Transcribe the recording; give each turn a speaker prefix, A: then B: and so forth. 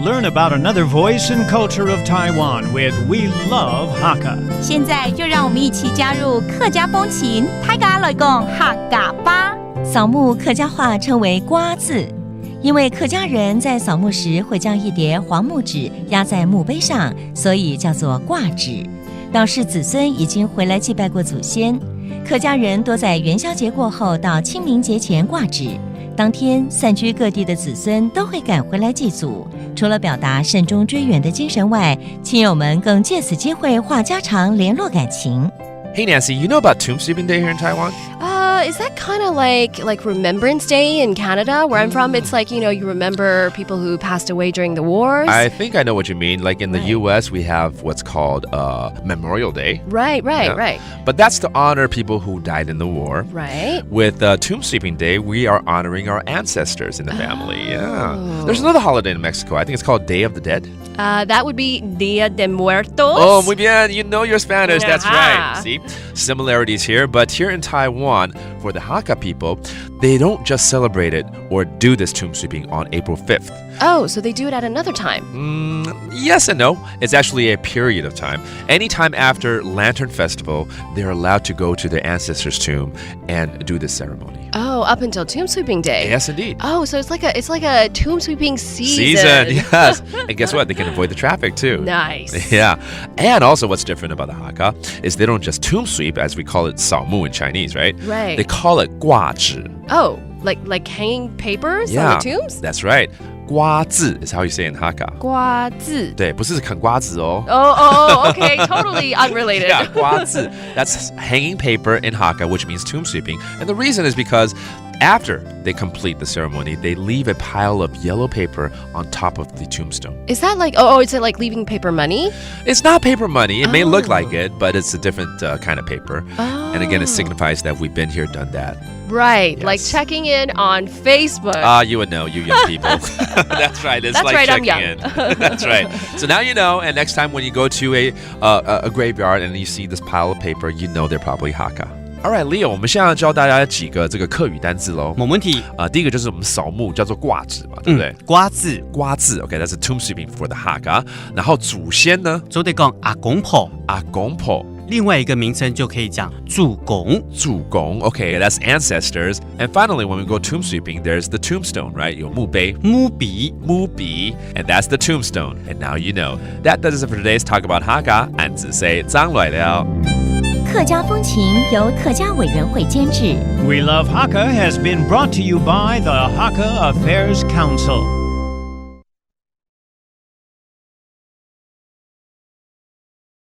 A: Learn about another voice and culture of Taiwan with We Love Hakka.
B: 现在就让我们一起加入客家风情，大家来讲客家吧。扫墓客家话称为瓜字，因为客家人在扫墓时会将一叠黄木纸压在墓碑上，所以叫做挂纸。表示子孙已经回来祭拜过祖先。客家人多在元宵节过后到清明节前挂纸，当天散居各地的子孙都会赶回来祭祖。除了表达慎终追远的精神外，亲友们更借此机会话家常，联络感情。
C: Hey Nancy, you know about Tomb Sweeping Day here in Taiwan?
D: Is that kind of like Remembrance Day in Canada, where I'm from? It's like, you remember people who passed away during the wars.
C: I think I know what you mean. Like in the U.S., we have what's called Memorial Day.
D: Right.
C: But that's to honor people who died in the war.
D: Right.
C: With Tomb Sweeping Day, we are honoring our ancestors in the family. Yeah. There's another holiday in Mexico. I think it's called Day of the Dead.
D: That would be Dia de Muertos.
C: Oh, muy bien. You know your Spanish. That's
D: Aha.
C: right. See? Similarities here. But here in Taiwan, for the Hakka people, they don't just celebrate it or do this tomb sweeping on April 5th.
D: Oh, so they do it at another time.
C: Yes and no. It's actually a period of time. Anytime after Lantern Festival, they're allowed to go to their ancestors' tomb and do this ceremony.
D: Oh, up until Tomb Sweeping Day.
C: Yes, indeed.
D: Oh, so it's like a tomb sweeping season.
C: Yes. And guess what? They can avoid the traffic too.
D: Nice.
C: Yeah. And also what's different about the Hakka is they don't just tomb sweep, as we call it 扫墓 in Chinese, right?
D: Right.
C: They call it 挂纸.
D: Oh, like hanging papers on the tombs?
C: That's right. 瓜字 is how you say it in Hakka.
D: 瓜字.
C: 对，不是啃瓜子哦。
D: Oh, okay. Totally unrelated.
C: Yeah, 瓜字. That's hanging paper in Hakka, which means tomb sweeping. And the reason is because after they complete the ceremony, they leave a pile of yellow paper on top of the tombstone.
D: Is that like, is it like leaving paper money?
C: It's not paper money. It may look like it, but it's a different kind of paper.
D: Oh.
C: And again, it signifies that we've been here, done that.
D: Right,
C: Yes.
D: like checking in on Facebook.
C: You would know, you young people. That's right. It's
D: That's
C: like
D: right, I'm
C: checking
D: young.
C: in. That's right. So now you know, and next time when you go to a graveyard and you see this pile of paper, you know they're probably Hakka. All right, Leo, 我们现在要教大家几个这个客语单字咯。
E: 没问题。
C: 第一个就是我们扫墓叫做挂纸嘛，对不对？
E: 瓜字，
C: 瓜字 ，OK, that's a tomb sweeping for the Hakka. 然后祖先呢，
E: 就得讲阿公婆。
C: 阿公婆。
E: 另外一个名称就可以讲祖公。
C: 祖公 ，OK, that's ancestors. And finally, when we go tomb sweeping, there's the tombstone, right? 有墓碑。
E: 墓笔。
C: 墓笔 and that's the tombstone. And now you know. That does it for today's talk about Hakka. 俺只 say 张来了。
B: 客家风情由客家委员会监制。
A: We Love Hakka has been brought to you by the Hakka Affairs Council.